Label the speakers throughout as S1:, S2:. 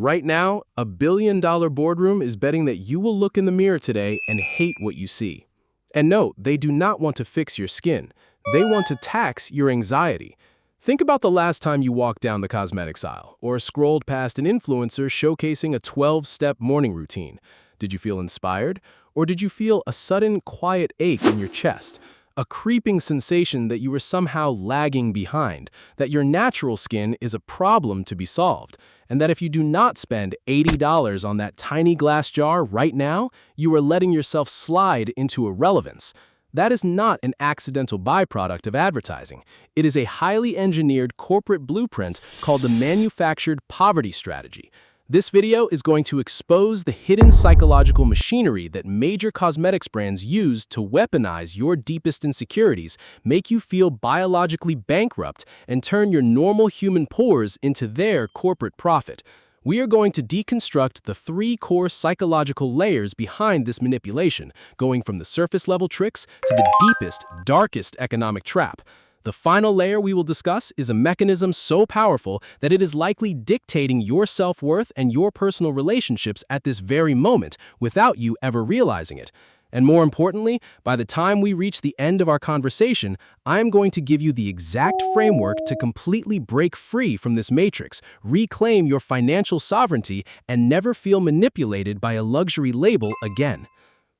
S1: Right now, a billion-dollar boardroom is betting that you will look in the mirror today and hate what you see. And no, they do not want to fix your skin. They want to tax your anxiety. Think about the last time you walked down the cosmetics aisle or scrolled past an influencer showcasing a 12-step morning routine. Did you feel inspired? Or did you feel a sudden quiet ache in your chest? A creeping sensation that you were somehow lagging behind, that your natural skin is a problem to be solved, and that if you do not spend $80 on that tiny glass jar right now, you are letting yourself slide into irrelevance. That is not an accidental byproduct of advertising. It is a highly engineered corporate blueprint called the manufactured poverty strategy. This video is going to expose the hidden psychological machinery that major cosmetics brands use to weaponize your deepest insecurities, make you feel biologically bankrupt, and turn your normal human pores into their corporate profit. We are going to deconstruct the three core psychological layers behind this manipulation, going from the surface-level tricks to the deepest, darkest economic trap. The final layer we will discuss is a mechanism so powerful that it is likely dictating your self-worth and your personal relationships at this very moment without you ever realizing it. And more importantly, by the time we reach the end of our conversation, I am going to give you the exact framework to completely break free from this matrix, reclaim your financial sovereignty, and never feel manipulated by a luxury label again.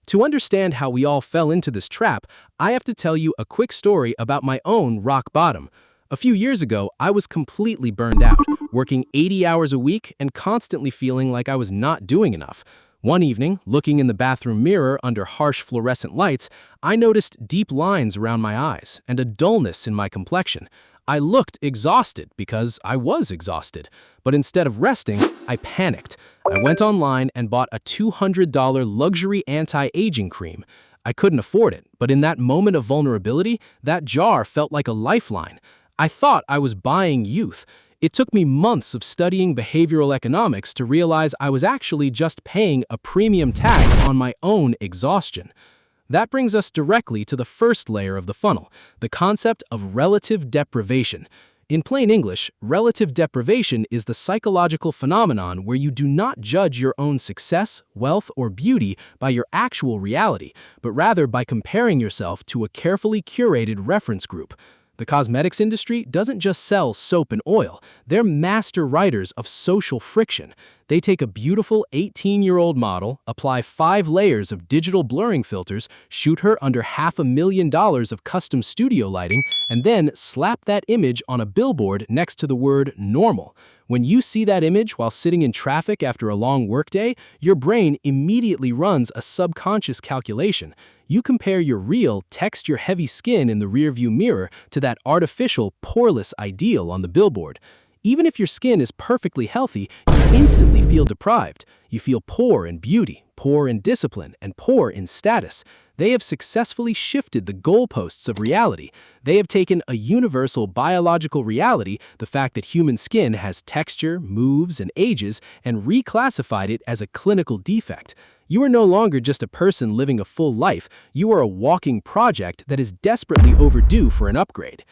S1: To understand how we all fell into this trap, I have to tell you a quick story about my own rock bottom. A few years ago, I was completely burned out, working 80 hours a week and constantly feeling like I was not doing enough. One evening, looking in the bathroom mirror under harsh fluorescent lights, I noticed deep lines around my eyes and a dullness in my complexion. I looked exhausted because I was exhausted, but instead of resting, I panicked. I went online and bought a $200 luxury anti-aging cream. I couldn't afford it, but in that moment of vulnerability, that jar felt like a lifeline. I thought I was buying youth. It took me months of studying behavioral economics to realize I was actually just paying a premium tax on my own exhaustion. That brings us directly to the first layer of the funnel, the concept of relative deprivation. In plain English, relative deprivation is the psychological phenomenon where you do not judge your own success, wealth, or beauty by your actual reality, but rather by comparing yourself to a carefully curated reference group. The cosmetics industry doesn't just sell soap and oil, they're master writers of social friction. They take a beautiful 18-year-old model, apply 5 layers of digital blurring filters, shoot her under $500,000 of custom studio lighting, and then slap that image on a billboard next to the word normal. When you see that image while sitting in traffic after a long workday, your brain immediately runs a subconscious calculation. You compare your real, texture-heavy skin in the rearview mirror to that artificial, poreless ideal on the billboard. Even if your skin is perfectly healthy, you instantly feel deprived. You feel poor in beauty, poor in discipline, and poor in status. They have successfully shifted the goalposts of reality. They have taken a universal biological reality, the fact that human skin has texture, moves, and ages, and reclassified it as a clinical defect. You are no longer just a person living a full life, you are a walking project that is desperately overdue for an upgrade.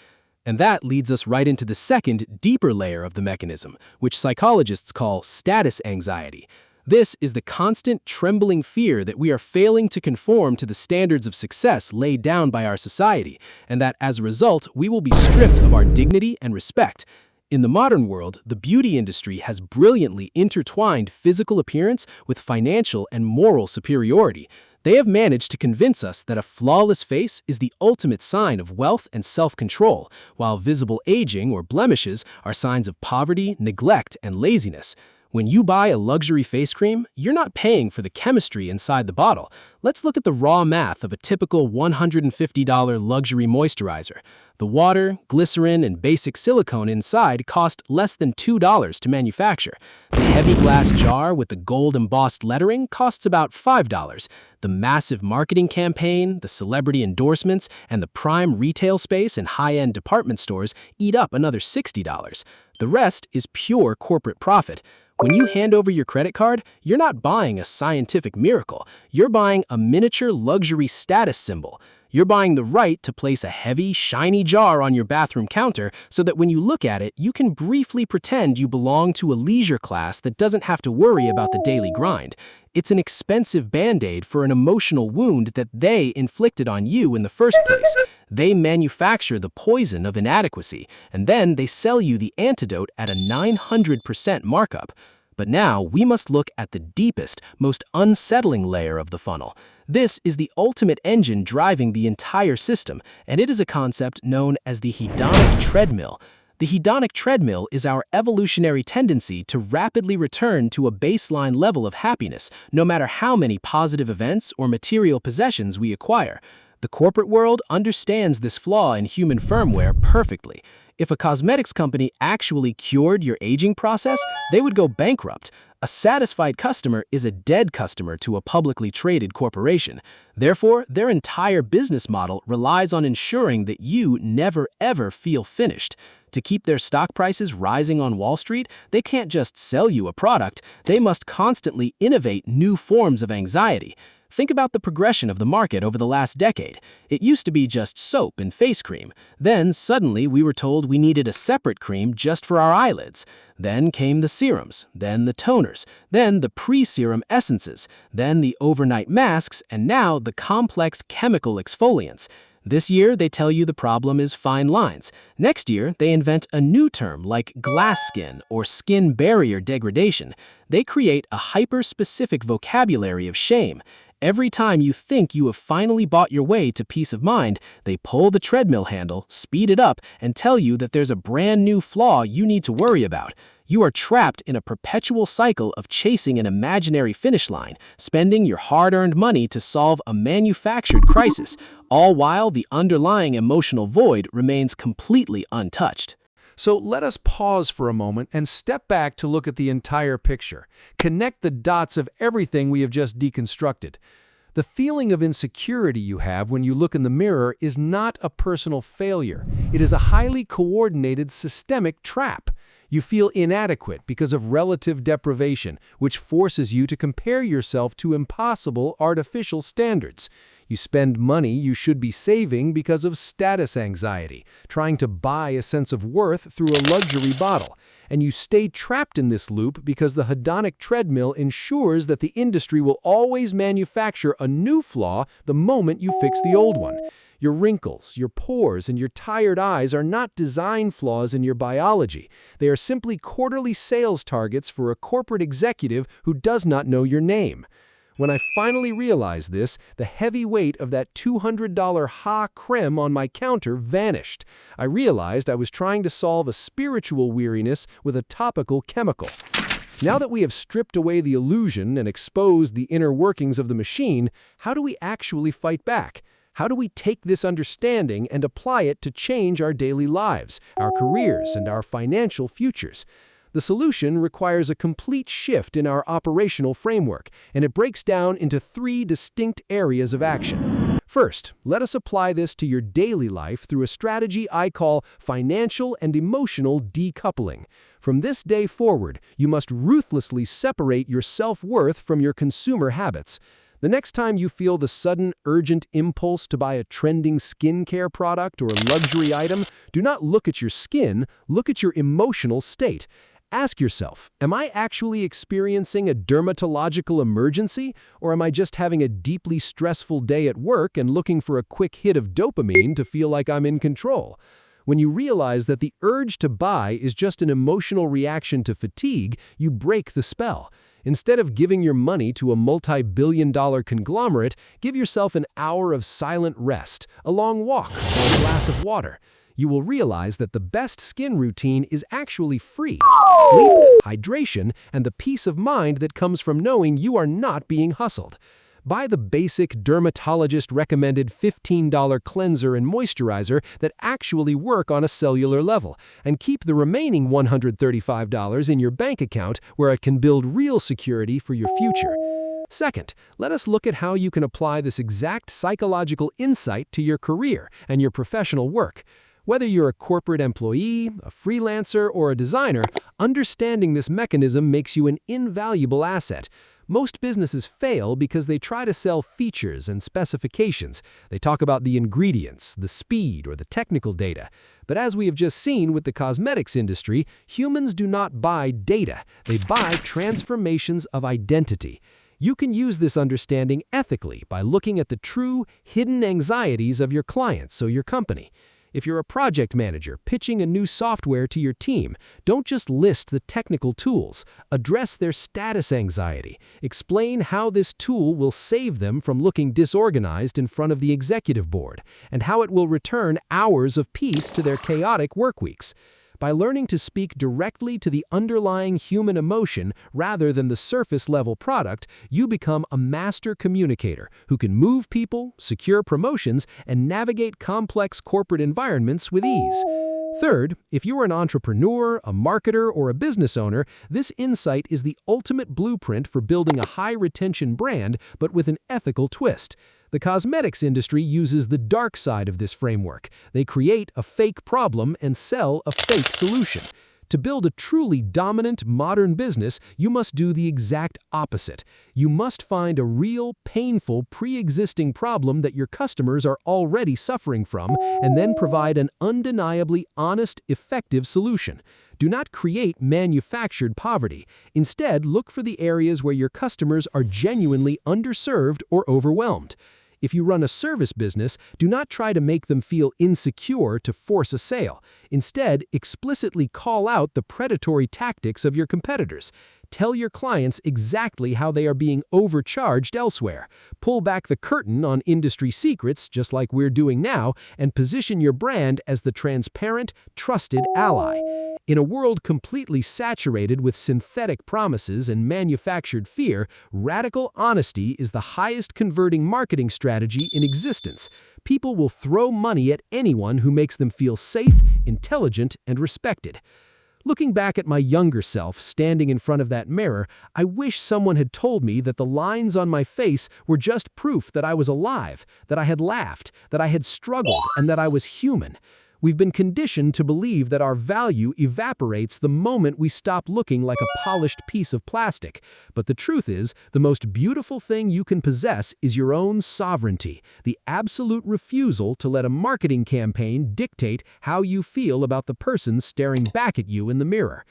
S1: And that leads us right into the second, deeper layer of the mechanism, which psychologists call status anxiety. This is the constant trembling fear that we are failing to conform to the standards of success laid down by our society, and that as a result, we will be stripped of our dignity and respect. In the modern world, the beauty industry has brilliantly intertwined physical appearance with financial and moral superiority. They have managed to convince us that a flawless face is the ultimate sign of wealth and self-control, while visible aging or blemishes are signs of poverty, neglect, and laziness. When you buy a luxury face cream, you're not paying for the chemistry inside the bottle. Let's look at the raw math of a typical $150 luxury moisturizer. The water, glycerin, and basic silicone inside cost less than $2 to manufacture. The heavy glass jar with the gold-embossed lettering costs about $5. The massive marketing campaign, the celebrity endorsements, and the prime retail space in high-end department stores eat up another $60. The rest is pure corporate profit. When you hand over your credit card, you're not buying a scientific miracle. You're buying a miniature luxury status symbol. You're buying the right to place a heavy, shiny jar on your bathroom counter so that when you look at it, you can briefly pretend you belong to a leisure class that doesn't have to worry about the daily grind. It's an expensive band-aid for an emotional wound that they inflicted on you in the first place. They manufacture the poison of inadequacy, and then they sell you the antidote at a 900% markup. But now we must look at the deepest, most unsettling layer of the funnel. This is the ultimate engine driving the entire system, and it is a concept known as the hedonic treadmill. The hedonic treadmill is our evolutionary tendency to rapidly return to a baseline level of happiness, no matter how many positive events or material possessions we acquire. The corporate world understands this flaw in human firmware perfectly. If a cosmetics company actually cured your aging process, they would go bankrupt. A satisfied customer is a dead customer to a publicly traded corporation. Therefore, their entire business model relies on ensuring that you never ever feel finished. To keep their stock prices rising on Wall Street, they can't just sell you a product, they must constantly innovate new forms of anxiety. Think about the progression of the market over the last decade. It used to be just soap and face cream. Then, suddenly, we were told we needed a separate cream just for our eyelids. Then came the serums, then the toners, then the pre-serum essences, then the overnight masks, and now the complex chemical exfoliants. This year, they tell you the problem is fine lines. Next year, they invent a new term like glass skin or skin barrier degradation. They create a hyper-specific vocabulary of shame. Every time you think you have finally bought your way to peace of mind, they pull the treadmill handle, speed it up, and tell you that there's a brand new flaw you need to worry about. You are trapped in a perpetual cycle of chasing an imaginary finish line, spending your hard-earned money to solve a manufactured crisis, all while the underlying emotional void remains completely untouched.
S2: So let us pause for a moment and step back to look at the entire picture. Connect the dots of everything we have just deconstructed. The feeling of insecurity you have when you look in the mirror is not a personal failure. It is a highly coordinated systemic trap. You feel inadequate because of relative deprivation, which forces you to compare yourself to impossible artificial standards. You spend money you should be saving because of status anxiety, trying to buy a sense of worth through a luxury bottle. And you stay trapped in this loop because the hedonic treadmill ensures that the industry will always manufacture a new flaw the moment you fix the old one. Your wrinkles, your pores, and your tired eyes are not design flaws in your biology. They are simply quarterly sales targets for a corporate executive who does not know your name. When I finally realized this, the heavy weight of that $200 Ha creme on my counter vanished. I realized I was trying to solve a spiritual weariness with a topical chemical. Now that we have stripped away the illusion and exposed the inner workings of the machine, how do we actually fight back? How do we take this understanding and apply it to change our daily lives, our careers, and our financial futures? The solution requires a complete shift in our operational framework, and it breaks down into 3 distinct areas of action. First, let us apply this to your daily life through a strategy I call financial and emotional decoupling. From this day forward, you must ruthlessly separate your self-worth from your consumer habits. The next time you feel the sudden, urgent impulse to buy a trending skincare product or a luxury item, do not look at your skin, look at your emotional state. Ask yourself, am I actually experiencing a dermatological emergency, or am I just having a deeply stressful day at work and looking for a quick hit of dopamine to feel like I'm in control? When you realize that the urge to buy is just an emotional reaction to fatigue, you break the spell. Instead of giving your money to a multi-billion-dollar conglomerate, give yourself an hour of silent rest, a long walk, or a glass of water. You will realize that the best skin routine is actually free. Sleep, hydration, and the peace of mind that comes from knowing you are not being hustled. Buy the basic dermatologist-recommended $15 cleanser and moisturizer that actually work on a cellular level, and keep the remaining $135 in your bank account where it can build real security for your future. Second, let us look at how you can apply this exact psychological insight to your career and your professional work. Whether you're a corporate employee, a freelancer, or a designer, understanding this mechanism makes you an invaluable asset. Most businesses fail because they try to sell features and specifications. They talk about the ingredients, the speed, or the technical data. But as we have just seen with the cosmetics industry, humans do not buy data. They buy transformations of identity. You can use this understanding ethically by looking at the true, hidden anxieties of your clients or your company. If you're a project manager pitching a new software to your team, don't just list the technical tools. Address their status anxiety. Explain how this tool will save them from looking disorganized in front of the executive board, and how it will return hours of peace to their chaotic work weeks. By learning to speak directly to the underlying human emotion rather than the surface-level product, you become a master communicator who can move people, secure promotions, and navigate complex corporate environments with ease. Third, if you are an entrepreneur, a marketer, or a business owner, this insight is the ultimate blueprint for building a high-retention brand, but with an ethical twist. The cosmetics industry uses the dark side of this framework. They create a fake problem and sell a fake solution. To build a truly dominant modern business, you must do the exact opposite. You must find a real, painful, pre-existing problem that your customers are already suffering from, and then provide an undeniably honest, effective solution. Do not create manufactured poverty. Instead, look for the areas where your customers are genuinely underserved or overwhelmed. If you run a service business, do not try to make them feel insecure to force a sale. Instead, explicitly call out the predatory tactics of your competitors. Tell your clients exactly how they are being overcharged elsewhere. Pull back the curtain on industry secrets, just like we're doing now, and position your brand as the transparent, trusted ally. In a world completely saturated with synthetic promises and manufactured fear, radical honesty is the highest converting marketing strategy in existence. People will throw money at anyone who makes them feel safe, intelligent, and respected. Looking back at my younger self standing in front of that mirror, I wish someone had told me that the lines on my face were just proof that I was alive, that I had laughed, that I had struggled, and that I was human. We've been conditioned to believe that our value evaporates the moment we stop looking like a polished piece of plastic. But the truth is, the most beautiful thing you can possess is your own sovereignty, the absolute refusal to let a marketing campaign dictate how you feel about the person staring back at you in the mirror.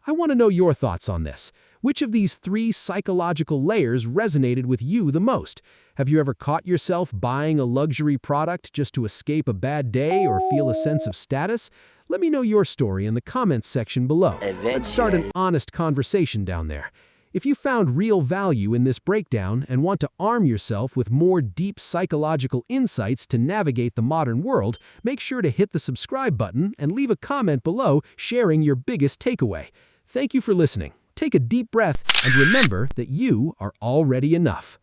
S2: I want to know your thoughts on this. Which of these 3 psychological layers resonated with you the most? Have you ever caught yourself buying a luxury product just to escape a bad day or feel a sense of status? Let me know your story in the comments section below. Let's start an honest conversation down there. If you found real value in this breakdown and want to arm yourself with more deep psychological insights to navigate the modern world, make sure to hit the subscribe button and leave a comment below sharing your biggest takeaway. Thank you for listening. Take a deep breath and remember that you are already enough.